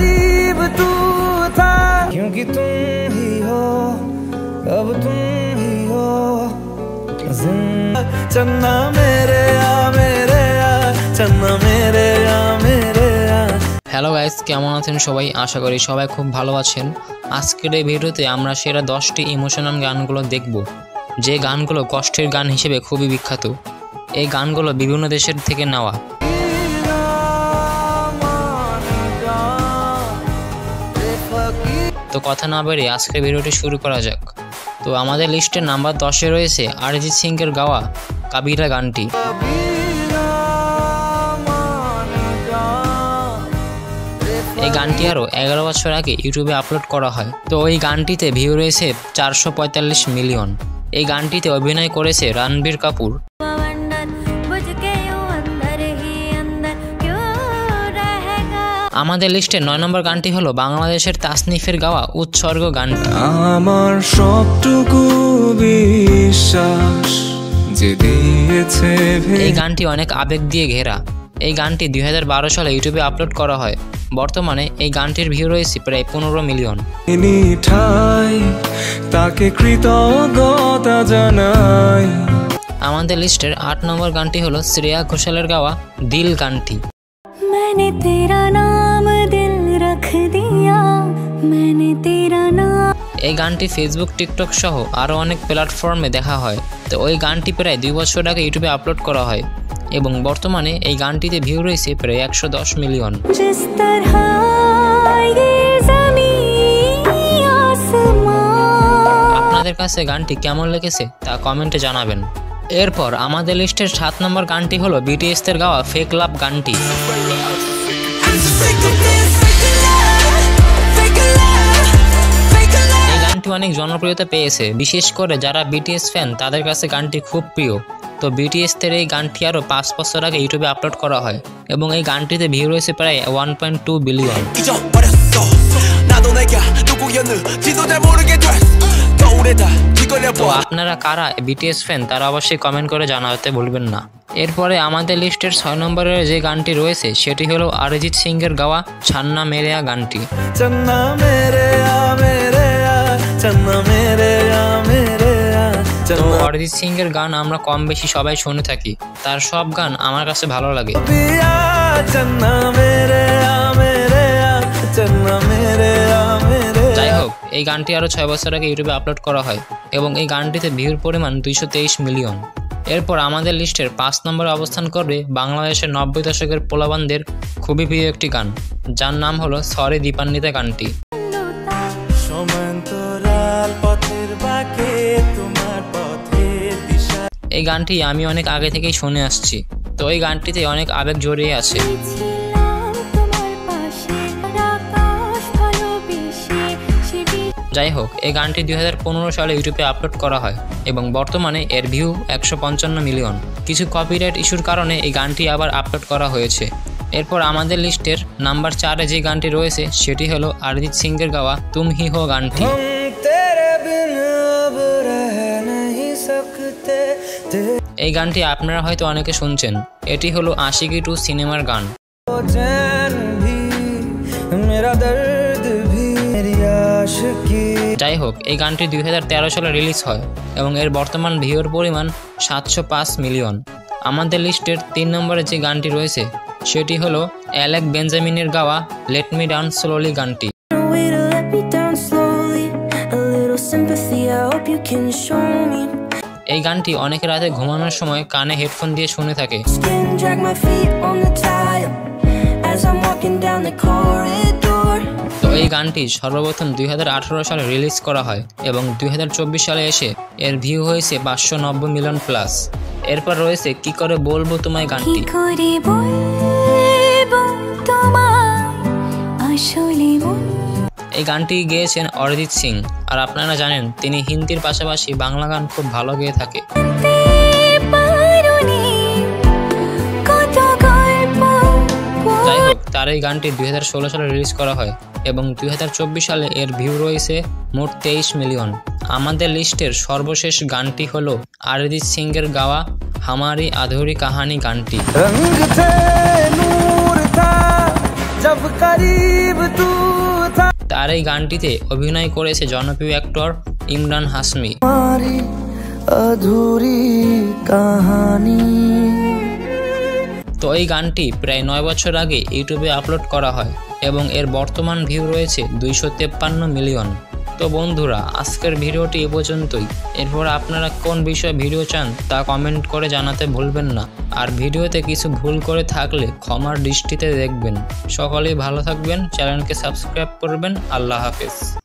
करीब तू था, क्योंकि तुम ही हो, अब तुम ही हो। चन्ना मेरे आ, मेरे आ, चन्ना मेरे आ, मेरे आ। হ্যালো গাইস, কেমন আছেন সবাই? আশা করি সবাই খুব ভালো আছেন। আজকের এই ভিডিওতে আমরা সেরা 10টি ইমোশনাল গানগুলো দেখব, যে গানগুলো কষ্টের গান হিসেবে খুবই বিখ্যাত। এই গানগুলো বিভিন্ন দেশের থেকে নেওয়া। তো কথা না বেরিয়ে আজকের ভিডিওটি শুরু করা যাক। তো আমাদের লিস্টের নাম্বার 10-এ রয়েছে অরিজিৎ সিং এর গাওয়া কাবিরা গানটি। এই গানটি আরও 11 বছর আগে ইউটিউবে আপলোড করা হয়। তো ওই গানটিতে ভিউ রয়েছে 445 মিলিয়ন। এই গানটিতে অভিনয় করেছে রণবীর কাপুর। আমাদের লিস্টে 9 নম্বর গানটি হলো বাংলাদেশের তাসনিফের গাওয়া উৎসর্গ গানটি। আমার সবটুকু বিশ্বাস যে দিয়েছে। এই গানটি অনেক আবেগ দিয়ে ঘেরা। এই গানটি 2012 সালে ইউটিউবে আপলোড করা হয়। বর্তমানে এই গানটির ভিউ রয়েছে প্রায় 15 মিলিয়ন। তাকে কৃতজ্ঞতা জানাই। আমাদের লিস্টের 8 নম্বর গানটি হলো শ্রেয়া ঘোষালের গাওয়া দিল গানটি। मैंने तेरा नाम दिल रख दिया, मैंने तेरा नाम। এই গানটি ফেসবুক, টিকটক সহ আরও অনেক প্ল্যাটফর্মে দেখা হয়। তো ওই গানটি প্রায় 2 বছর আগে ইউটিউবে আপলোড করা হয় এবং বর্তমানে এই গানটিতে ভিউ রয়েছে প্রায় 110 মিলিয়ন। আপনাদের কাছে গানটি কেমন লেগেছে তা কমেন্টে জানাবেন। এরপর আমাদের লিস্টের 7 নম্বর গানটি হলো বিটিএস এর গাওয়া ফেক লাভ গানটি। এই গানটি অনেক জনপ্রিয়তা পেয়েছে, বিশেষ করে যারা বিটিএস ফ্যান তাদের কাছে গানটি খুব প্রিয়। তো বিটিএস এর এই গানটি আরও 5 বছর আগে ইউটিউবে আপলোড করা হয় এবং এই গানটিতে ভিউ রয়েছে প্রায় 1.2 বিলিয়ন। তো আপনারা কারা বিটিএস ফ্যান তারা অবশ্যই কমেন্ট করে জানাতে ভুলবেন না। এরপরে আমাদের লিস্টের 6 নম্বরের যে গানটি রয়েছে সেটি হলো অরিজিৎ সিং এর গাওয়া ছান্না মেরে আ গানটি। চন্না মেরে আ, মেরে আ, চন্না মেরে আ, মেরে আ। তো অরিজিৎ সিং এর গান আমরা কম বেশি সবাই শুনে থাকি, তার সব গান আমার কাছে ভালো লাগে। যাই হোক, এই গানটি আরও 6 বছর আগে ইউটিউবে আপলোড করা হয় এবং এই গানটিতে ভিউর পরিমাণ 223 মিলিয়ন। এরপর আমাদের লিস্টের 5 নম্বরে অবস্থান করবে বাংলাদেশের 90 দশকের পোলাবানদের খুবই প্রিয় একটি গান, যার নাম হলো সরে দীপান্বিতা গানটি। এই গানটি আমি অনেক আগে থেকেই শুনে আসছি। তো এই গানটিতে অনেক আবেগ জড়িয়ে আছে। যাই হোক, এই গানটি 2015 সালে ইউটিউবে আপলোড করা হয় এবং বর্তমানে এর ভিউ 155 মিলিয়ন। কিছু কপিরাইট ইস্যুর কারণে এই গানটি আবার আপলোড করা হয়েছে। এরপর আমাদের লিস্টের নাম্বার 4-এ যে গানটি রয়েছে সেটি হলো অরিজিৎ সিং এর গাওয়া তুম হি হো গানটি। এই গানটি আপনারা হয়তো অনেকে শুনছেন। এটি হলো আশিকি 2 সিনেমার গান। যাই হোক, এই গানটি 2013 সালে রিলিজ হয় এবং এর বর্তমান ভিউর পরিমাণ 705 মিলিয়ন। আমাদের লিস্টের 3 নম্বরে যে গানটি রয়েছে সেটি হলো অ্যালেক বেঞ্জামিনের গাওয়া লেট মি ডাউন স্লোলি গানটি। এই গানটি অনেক রাতে ঘুমানোর সময় কানে হেডফোন দিয়ে শুনে থাকে। তো এই গানটি সর্বপ্রথম 2018 সালে রিলিজ করা হয় এবং 2024 সালে এসে এর ভিউ হয়েছে 590 মিলিয়ন প্লাস। এরপর রয়েছে কি করে বলবো তোমায় গানটি। এই গানটি গেয়েছেন অরিজিৎ সিং, আর আপনারা জানেন তিনি হিন্দির পাশাপাশি বাংলা গান খুব ভালো গেয়ে থাকে। যাই হোক, তার এই গানটি 2016 সালে রিলিজ করা হয় এবং 2024 সালে এর ভিউ রয়েছে মোট 23 মিলিয়ন। আমাদের লিস্টের সর্বশেষ গানটি হলো অরিজিৎ সিং এর গাওয়া হামারি আধুরি কাহানি গানটি। जब करीब तू আর এই গানটিতে অভিনয় করেছে জনপ্রিয় অ্যাক্টর ইমরান হাশমি। তো এই গানটি প্রায় 9 বছর আগে ইউটিউবে আপলোড করা হয় এবং এর বর্তমান ভিউ রয়েছে 253 মিলিয়ন। তো বন্ধুরা, আজকের ভিডিওটি এ পর্যন্তই। এরপর আপনারা কোন বিষয়ে ভিডিও চান তা কমেন্ট করে জানাতে ভুলবেন না। আর ভিডিওতে কিছু ভুল করে থাকলে ক্ষমার দৃষ্টিতে দেখবেন। সকলেই ভালো থাকবেন, চ্যানেলকে সাবস্ক্রাইব করবেন। আল্লাহ হাফেজ।